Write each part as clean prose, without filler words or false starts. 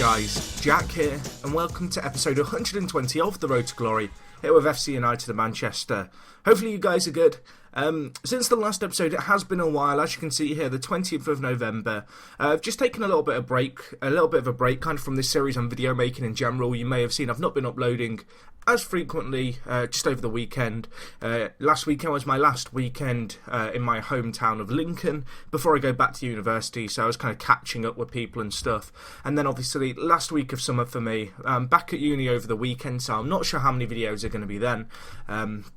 guys, Jack here, and welcome to episode 120 of The Road to Glory, here with FC United of Manchester. Hopefully you guys are good. Since the last episode, it has been a while. As you can see here, the 20th of November. I've just taken a little bit of a break kind of from this series on video making in general. You may have seen I've not been uploading as frequently just over the weekend. Last weekend was my last weekend in my hometown of Lincoln before I go back to university, so I was kind of catching up with people and stuff. And then obviously last week of summer for me, back at uni over the weekend, so I'm not sure how many videos are going to be then.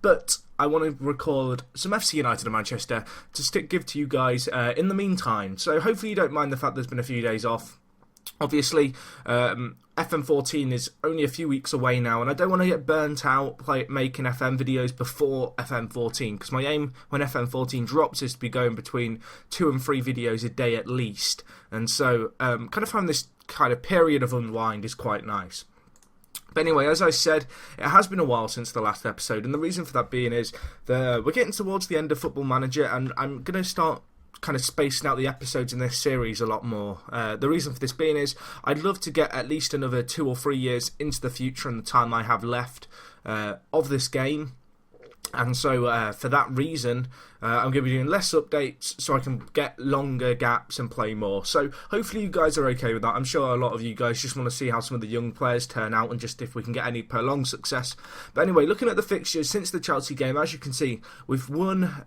But I want to record some FC United of Manchester to give to you guys in the meantime. So hopefully you don't mind the fact there's been a few days off. Obviously, FM14 is only a few weeks away now, and I don't want to get burnt out making FM videos before FM14, because my aim when FM14 drops is to be going between 2 and 3 videos a day at least. And so, kind of having this kind of period of unwind is quite nice. But anyway, as I said, it has been a while since the last episode, and the reason for that being is we're getting towards the end of Football Manager, and I'm going to start kind of spacing out the episodes in this series a lot more. The reason for this being is I'd love to get at least another 2 or 3 years into the future and the time I have left of this game. And so for that reason, I'm going to be doing less updates so I can get longer gaps and play more. So hopefully you guys are okay with that. I'm sure a lot of you guys just want to see how some of the young players turn out and just if we can get any prolonged success. But anyway, looking at the fixtures since the Chelsea game, as you can see, we've won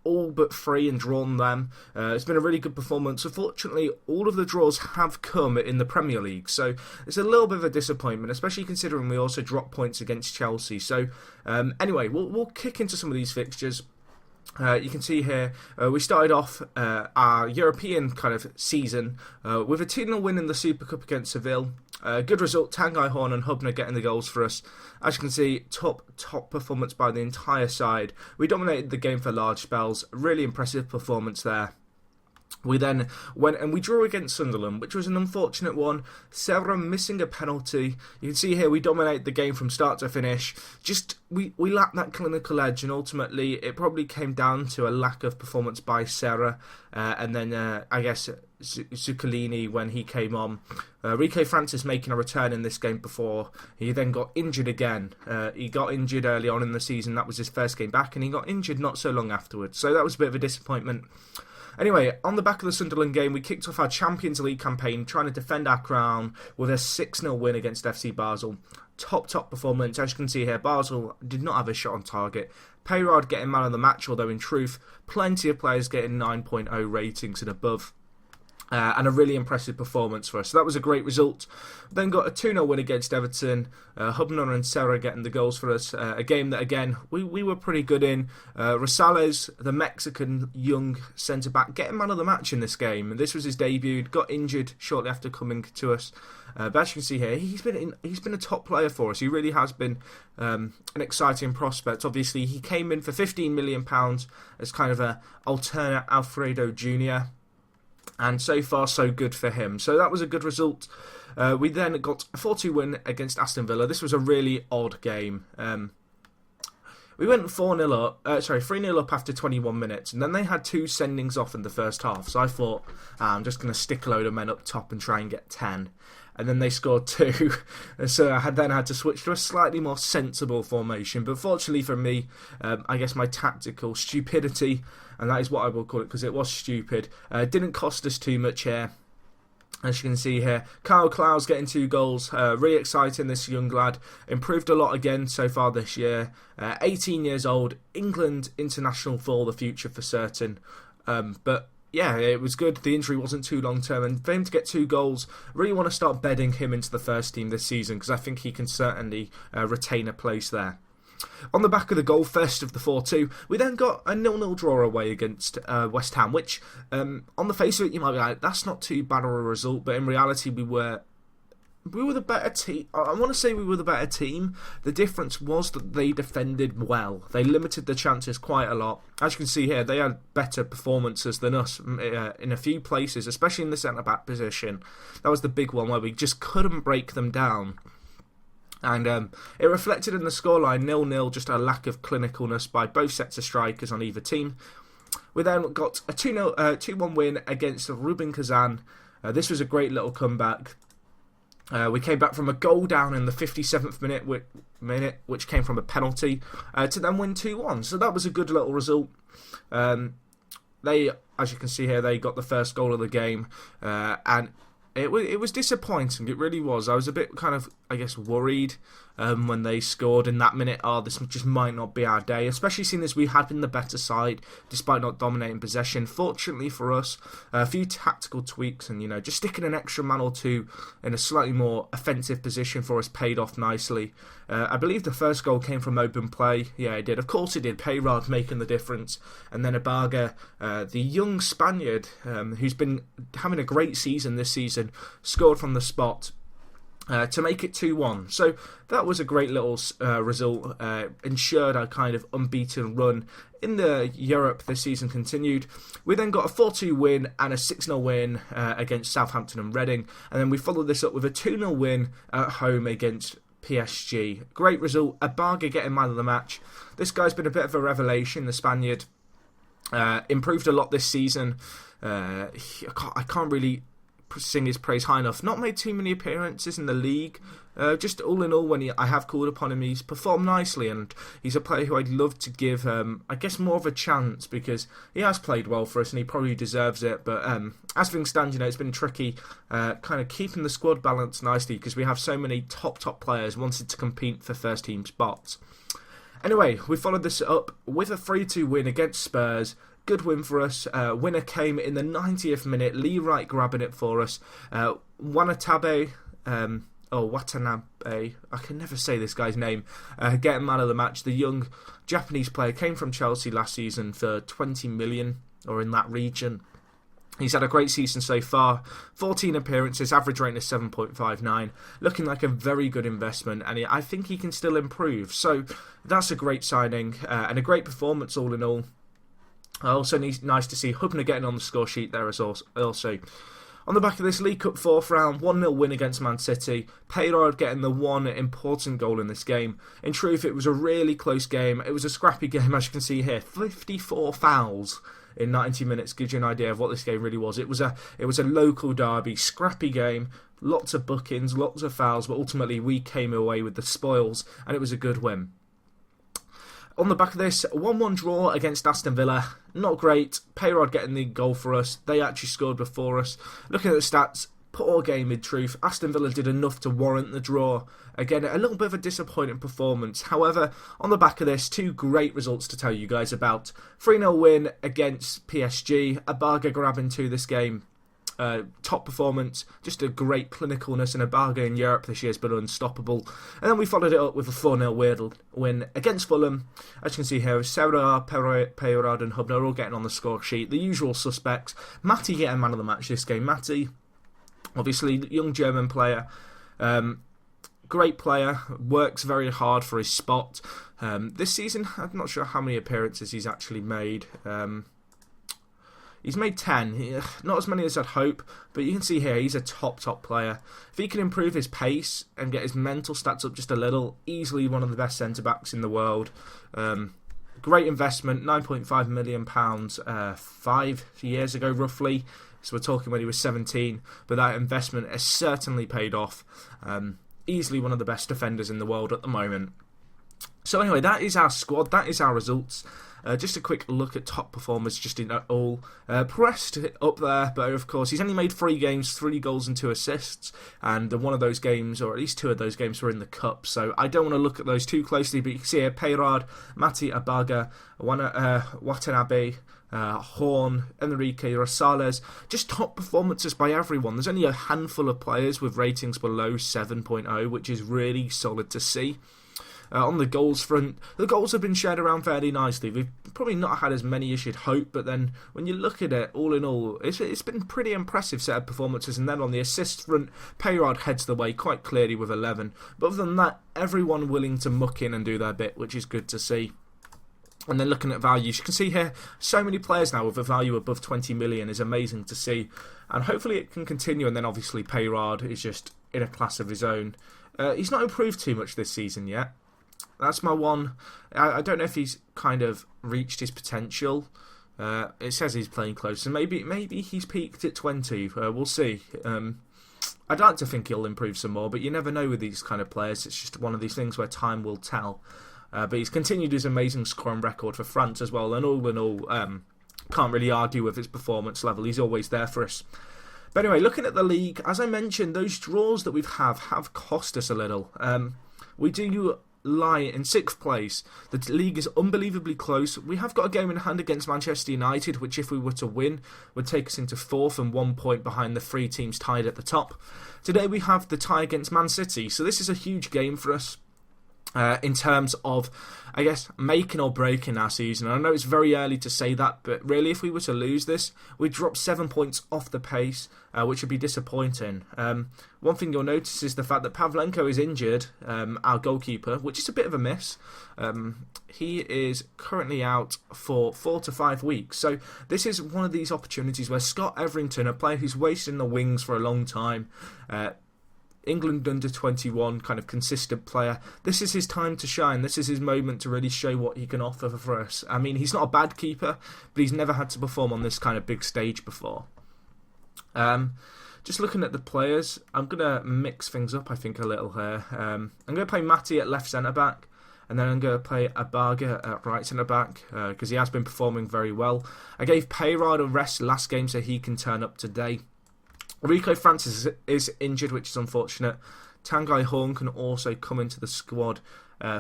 all but 3 and drawn them. It's been a really good performance. Unfortunately, all of the draws have come in the Premier League, so it's a little bit of a disappointment, especially considering we also dropped points against Chelsea. So anyway, we'll kick into some of these fixtures. You can see here, we started off our European kind of season with a 2-0 win in the Super Cup against Seville. Good result, Tanguy Horn and Hubner getting the goals for us. As you can see, top performance by the entire side. We dominated the game for large spells. Really impressive performance there. We then went and we drew against Sunderland, which was an unfortunate one. Serra missing a penalty. You can see here we dominated the game from start to finish. Just we lacked that clinical edge, and ultimately it probably came down to a lack of performance by Serra, and then I guess Zuccolini when he came on. Rico Francis making a return in this game before he then got injured again. He got injured early on in the season. That was his first game back, and he got injured not so long afterwards. So that was a bit of a disappointment. Anyway, on the back of the Sunderland game, we kicked off our Champions League campaign, trying to defend our crown with a 6-0 win against FC Basel. Top performance. As you can see here, Basel did not have a shot on target. Peyrard getting man of the match, although in truth, plenty of players getting 9.0 ratings and above. And a really impressive performance for us. So that was a great result. Then got a 2-0 win against Everton. Hubner and Serra getting the goals for us. A game that, again, we were pretty good in. Rosales, the Mexican young centre-back, getting man of the match in this game. And this was his debut. Got injured shortly after coming to us. But as you can see here, he's been a top player for us. He really has been an exciting prospect. Obviously, he came in for £15 million as kind of an alternate Alfredo Jr., and so far, so good for him. So that was a good result. We then got a 4-2 win against Aston Villa. This was a really odd game. We went 3-0 up after 21 minutes, and then they had 2 sendings off in the first half. So I thought, I'm just going to stick a load of men up top and try and get 10. And then they scored 2. So I then had to switch to a slightly more sensible formation. But fortunately for me, I guess my tactical stupidity, and that is what I will call it because it was stupid, didn't cost us too much here. As you can see here, Kyle Klaus getting 2 goals. Really exciting, this young lad. Improved a lot again so far this year. 18 years old. England international for the future for certain. But yeah, it was good. The injury wasn't too long term, and for him to get 2 goals, really want to start bedding him into the first team this season because I think he can certainly retain a place there. On the back of the goal, first of the 4-2, we then got a 0-0 draw away against West Ham, which on the face of it you might be like, that's not too bad of a result, but in reality we were the better team. I want to say we were the better team. The difference was that they defended well. They limited the chances quite a lot. As you can see here, they had better performances than us in a few places, especially in the centre-back position. That was the big one where we just couldn't break them down. And it reflected in the scoreline, 0-0, just a lack of clinicalness by both sets of strikers on either team. We then got a 2-1 win against Rubin Kazan. This was a great little comeback. We came back from a goal down in the 57th minute, which came from a penalty, to then win 2-1. So that was a good little result. They, as you can see here, they got the first goal of the game, and it was disappointing. It really was. I was a bit kind of, I guess, worried when they scored in that minute. Oh, this just might not be our day, especially seeing as we had been the better side despite not dominating possession. Fortunately for us, a few tactical tweaks and, just sticking an extra man or two in a slightly more offensive position for us paid off nicely. I believe the first goal came from open play. Yeah, it did. Of course it did. Peyrard making the difference. And then Ibarga, the young Spaniard, who's been having a great season this season, scored from the spot to make it 2-1. So that was a great little result. Ensured our kind of unbeaten run in the Europe this season continued. We then got a 4-2 win and a 6-0 win against Southampton and Reading. And then we followed this up with a 2-0 win at home against PSG. Great result. Ibarga getting man of the match. This guy's been a bit of a revelation, the Spaniard. Improved a lot this season. I can't really sing his praise high enough. Not made too many appearances in the league. Just all in all, when I have called upon him, he's performed nicely, and he's a player who I'd love to give, I guess, more of a chance, because he has played well for us and he probably deserves it. But as things stand, it's been tricky kind of keeping the squad balanced nicely, because we have so many top players wanting to compete for first team spots. Anyway, we followed this up with a 3-2 win against Spurs. Good win for us. Winner came in the 90th minute. Lee Wright grabbing it for us. Watanabe, I can never say this guy's name, getting man of the match. The young Japanese player came from Chelsea last season for 20 million, or in that region. He's had a great season so far. 14 appearances, average rating is 7.59. Looking like a very good investment, and I think he can still improve. So that's a great signing and a great performance all in all. Also nice to see Hubner getting on the score sheet there as also. On the back of this League Cup 4th round, 1-0 win against Man City. Peyrard getting the one important goal in this game. In truth, it was a really close game. It was a scrappy game, as you can see here. 54 fouls in 90 minutes gives you an idea of what this game really was. It was a local derby, scrappy game, lots of bookings, lots of fouls, but ultimately we came away with the spoils, and it was a good win. On the back of this, 1-1 draw against Aston Villa. Not great. Peyrard getting the goal for us. They actually scored before us. Looking at the stats, poor game in truth. Aston Villa did enough to warrant the draw. Again, a little bit of a disappointing performance. However, on the back of this, two great results to tell you guys about. 3-0 win against PSG. Ibarga grabbing to this game. Top performance, just a great clinicalness, and Ibarga in Europe this year has been unstoppable. And then we followed it up with a 4-0 win against Fulham. As you can see here, Serra, Peyrard and Hubner all getting on the score sheet. The usual suspects. Matty getting man of the match this game. Matty, obviously, young German player. Great player, works very hard for his spot. This season, I'm not sure how many appearances he's actually made. He's made 10, not as many as I'd hope, but you can see here he's a top player. If he can improve his pace and get his mental stats up just a little, easily one of the best centre-backs in the world. Great investment, £9.5 million 5 years ago roughly, so we're talking when he was 17, but that investment has certainly paid off. Easily one of the best defenders in the world at the moment. So anyway, that is our squad, that is our results. Just a quick look at top performers just in all. Pressed up there, but of course he's only made 3 games, 3 goals and 2 assists, and one of those games, or at least 2 of those games, were in the Cup, so I don't want to look at those too closely, but you can see here Peyrard, Matty, Ibarga, Watanabe, Horn, Enrique, Rosales, just top performances by everyone. There's only a handful of players with ratings below 7.0, which is really solid to see. On the goals front, the goals have been shared around fairly nicely. We've probably not had as many as you'd hope, but then when you look at it, all in all, it's been a pretty impressive set of performances. And then on the assists front, Peyrard heads the way quite clearly with 11. But other than that, everyone willing to muck in and do their bit, which is good to see. And then looking at values, you can see here, so many players now with a value above 20 million is amazing to see. And hopefully it can continue. And then obviously Peyrard is just in a class of his own. He's not improved too much this season yet. That's my one. I don't know if he's kind of reached his potential. It says he's playing close, so maybe he's peaked at 20. We'll see. I'd like to think he'll improve some more, but you never know with these kind of players. It's just one of these things where time will tell. But he's continued his amazing scoring record for France as well, and all in all, can't really argue with his performance level. He's always there for us. But anyway, looking at the league, as I mentioned, those draws that we've have cost us a little. We do lie in 6th place. The league is unbelievably close. We have got a game in hand against Manchester United, which if we were to win, would take us into 4th and 1 point behind the 3 teams tied at the top. Today we have the tie against Man City, so this is a huge game for us. In terms of, I guess, making or breaking our season. I know it's very early to say that, but really if we were to lose this, we'd drop 7 points off the pace, which would be disappointing. One thing you'll notice is the fact that Pavlenko is injured, our goalkeeper, which is a bit of a miss. He is currently out for 4 to 5 weeks. So this is one of these opportunities where Scott Everington, a player who's wasted in the wings for a long time, England under 21 kind of consistent player. This is his time to shine. This is his moment to really show what he can offer for us. I mean, he's not a bad keeper, but he's never had to perform on this kind of big stage before. Just looking at the players, I'm going to mix things up, I think, a little here. I'm going to play Matty at left centre-back, and then I'm going to play Abaga at right centre-back, because he has been performing very well. I gave Peyrard a rest last game so he can turn up today. Rico Francis is injured, which is unfortunate. Tanguy Horn can also come into the squad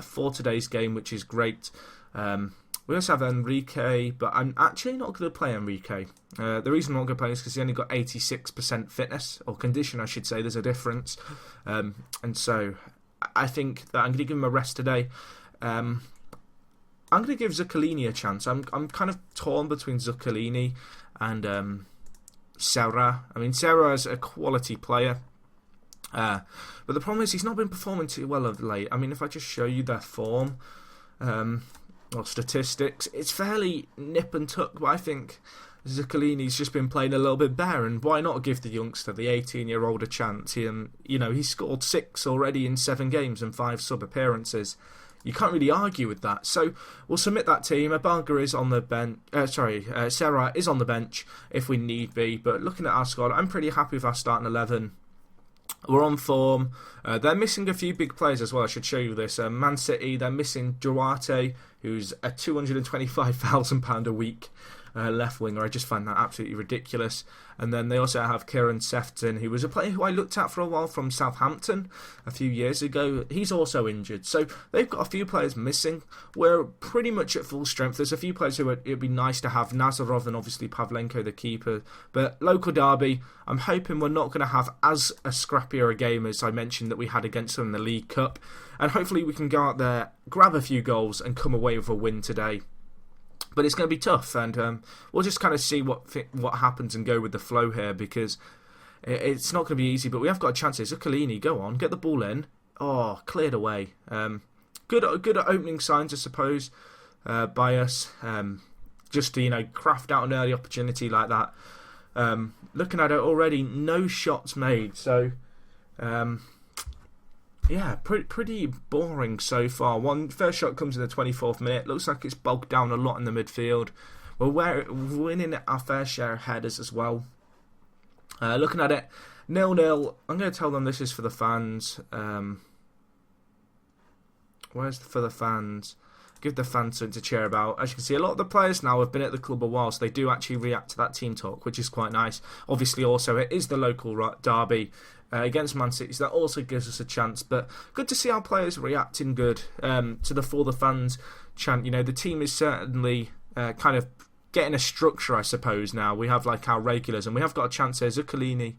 for today's game, which is great. We also have Enrique, but I'm actually not going to play Enrique. The reason I'm not going to play is because he only got 86% fitness, or condition I should say, there's a difference. And so I think that I'm going to give him a rest today. I'm going to give Zuccolini a chance. I'm kind of torn between Zuccolini and Serra. I mean, Serra is a quality player, but the problem is he's not been performing too well of late. I mean, if I just show you their form or statistics, it's fairly nip and tuck, but I think Zuccolini's just been playing a little bit better, and why not give the youngster, the 18-year-old, a chance? He scored 6 already in 7 games and 5 sub-appearances. You can't really argue with that. So we'll submit that team. Abaga is on the bench. Serra is on the bench if we need be. But looking at our squad, I'm pretty happy with our starting 11. We're on form. They're missing a few big players as well. I should show you this. Man City, they're missing Duarte, who's a £225,000 a week left winger. I just find that absolutely ridiculous. And then they also have Kieran Sefton, who was a player who I looked at for a while from Southampton a few years ago. He's also injured. So they've got a few players missing. We're pretty much at full strength. There's a few players who it'd be nice to have. Nazarov and obviously Pavlenko, the keeper. But local derby, I'm hoping we're not going to have as a scrappier a game as I mentioned that we had against them in the League Cup. And hopefully we can go out there, grab a few goals and come away with a win today. But it's going to be tough, and we'll just kind of see what happens and go with the flow here, because it's not going to be easy. But we have got a chance here. Zuccolini, go on, get the ball in. Oh, cleared away. Good at opening signs, I suppose, by us. Just to craft out an early opportunity like that. Looking at it already, no shots made. So. Yeah, pretty boring so far. First shot comes in the 24th minute. Looks like it's bogged down a lot in the midfield. We're winning our fair share of headers as well. Looking at it, 0-0. I'm going to tell them this is for the fans. Where's for the fans? Give the fans something to cheer about. As you can see, a lot of the players now have been at the club a while, so they do actually react to that team talk, which is quite nice. Obviously, also, it is the local derby against Man City, so that also gives us a chance. But good to see our players reacting good to the For the Fans chant. The team is certainly kind of getting a structure, I suppose, now. We have our regulars, and we have got a chance here. Zuccolini,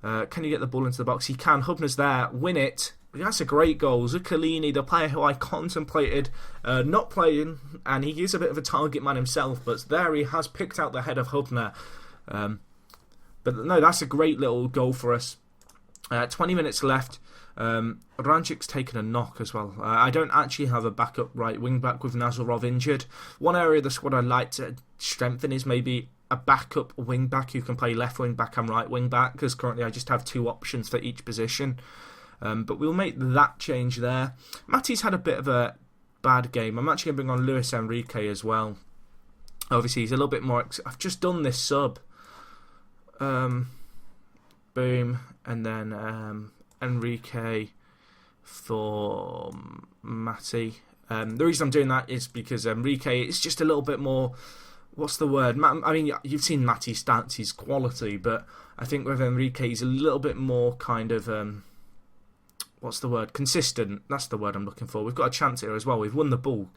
can you get the ball into the box? He can. Hubner's there. Win it. That's a great goal. Zuccolini, the player who I contemplated not playing, and he is a bit of a target man himself, but there he has picked out the head of Hubner. But no, that's a great little goal for us. 20 minutes left. Rancic's taken a knock as well. I don't actually have a backup right wing back with Nazarov injured. One area of the squad I'd like to strengthen is maybe a backup wing back who can play left wing back and right wing back, because currently I just have 2 options for each position. But we'll make that change there. Matty's had a bit of a bad game. I'm actually going to bring on Luis Enrique as well. Obviously, he's a little bit more... I've just done this sub. boom, and then Enrique for Matty. The reason I'm doing that is because Enrique is just a little bit more, what's the word? I mean, you've seen Matty's stats, his quality, but I think with Enrique he's a little bit more kind of, what's the word? Consistent. That's the word I'm looking for. We've got a chance here as well. We've won the ball.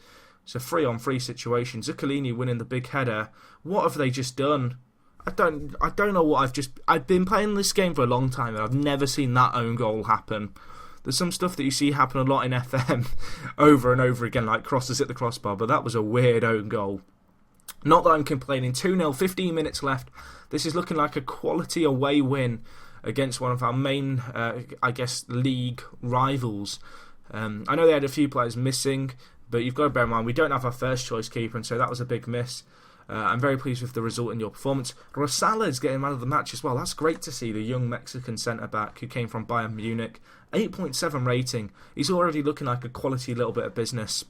It's a 3-on-3 situation. Zuccolini winning the big header. What have they just done? I don't know what I've been playing this game for a long time and I've never seen that own goal happen. There's some stuff that you see happen a lot in FM over and over again, like crosses at the crossbar, but that was a weird own goal. Not that I'm complaining. 2-0, 15 minutes left. This is looking like a quality away win against one of our main, league rivals. I know they had a few players missing, but you've got to bear in mind we don't have our first choice keeper, and so that was a big miss. I'm very pleased with the result in your performance. Rosales is getting man of the match as well. That's great to see, the young Mexican centre-back who came from Bayern Munich. 8.7 rating. He's already looking like a quality little bit of business.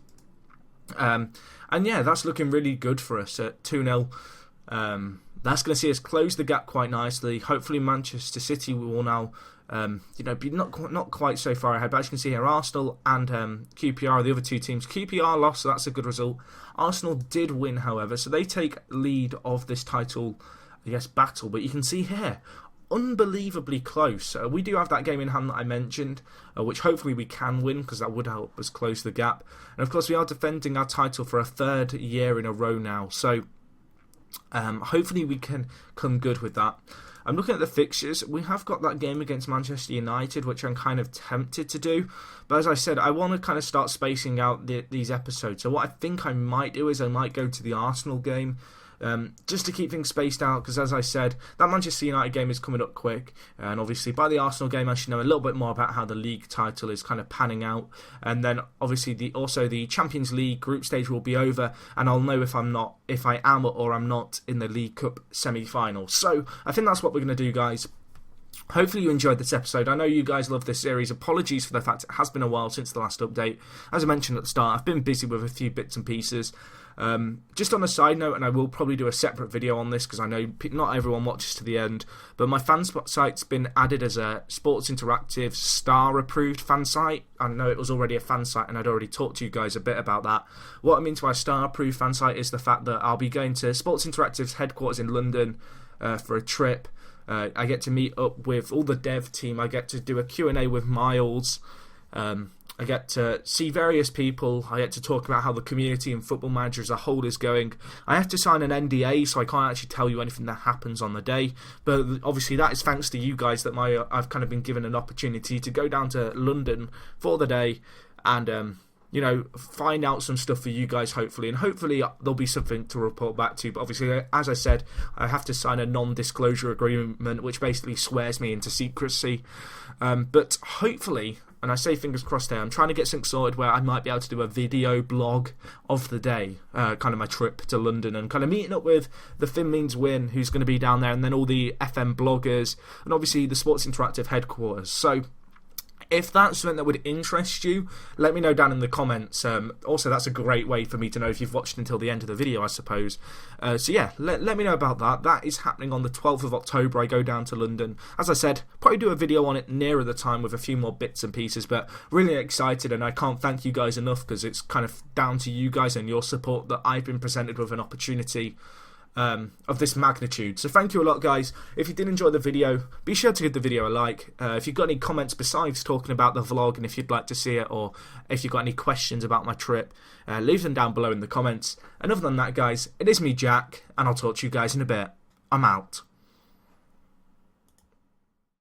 And yeah, that's looking really good for us at 2-0. That's going to see us close the gap quite nicely. Hopefully Manchester City will now be not quite so far ahead. But as you can see here, Arsenal and QPR are the other two teams. QPR lost, so that's a good result. Arsenal did win, however, so they take lead of this title, battle. But you can see here, unbelievably close. We do have that game in hand that I mentioned, which hopefully we can win because that would help us close the gap. And of course, we are defending our title for a third year in a row now. So hopefully we can come good with that. I'm looking at the fixtures. We have got that game against Manchester United, which I'm kind of tempted to do. But as I said, I want to kind of start spacing out these episodes. So what I think I might do is I might go to the Arsenal game, just to keep things spaced out, because as I said, that Manchester United game is coming up quick, and obviously by the Arsenal game I should know a little bit more about how the league title is kind of panning out, and then obviously the Champions League group stage will be over, and I'll know if I am or I'm not in the League Cup semi-final. So I think that's what we're going to do, guys. Hopefully you enjoyed this episode. I know you guys love this series. Apologies for the fact it has been a while since the last update. As I mentioned at the start, I've been busy with a few bits and pieces. Just on a side note, and I will probably do a separate video on this because I know not everyone watches to the end, but my fan site's been added as a Sports Interactive Star approved fan site. I know it was already a fan site and I'd already talked to you guys a bit about that. What I mean to our Star approved fan site is the fact that I'll be going to Sports Interactive's headquarters in London for a trip. I get to meet up with all the dev team. I get to do a Q&A with Miles. I get to see various people. I get to talk about how the community and Football Manager as a whole is going. I have to sign an NDA, so I can't actually tell you anything that happens on the day. But obviously that is thanks to you guys that I've kind of been given an opportunity to go down to London for the day and find out some stuff for you guys, hopefully. And hopefully there'll be something to report back to. But obviously, as I said, I have to sign a non-disclosure agreement, which basically swears me into secrecy. But hopefully, and I say fingers crossed here, I'm trying to get something sorted where I might be able to do a video blog of the day, kind of my trip to London, and kind of meeting up with the Finn Means Win, who's going to be down there, and then all the FM bloggers, and obviously the Sports Interactive headquarters. So if that's something that would interest you, let me know down in the comments. Also, that's a great way for me to know if you've watched until the end of the video, I suppose. So yeah, let me know about that. That is happening on the 12th of October. I go down to London. As I said, probably do a video on it nearer the time with a few more bits and pieces, but really excited, and I can't thank you guys enough because it's kind of down to you guys and your support that I've been presented with an opportunity of this magnitude. So thank you a lot, guys. If you did enjoy the video, be sure to give the video a like. If you've got any comments besides talking about the vlog and if you'd like to see it, or if you've got any questions about my trip, leave them down below in the comments. And other than that, guys, it is me, Jack, and I'll talk to you guys in a bit. I'm out.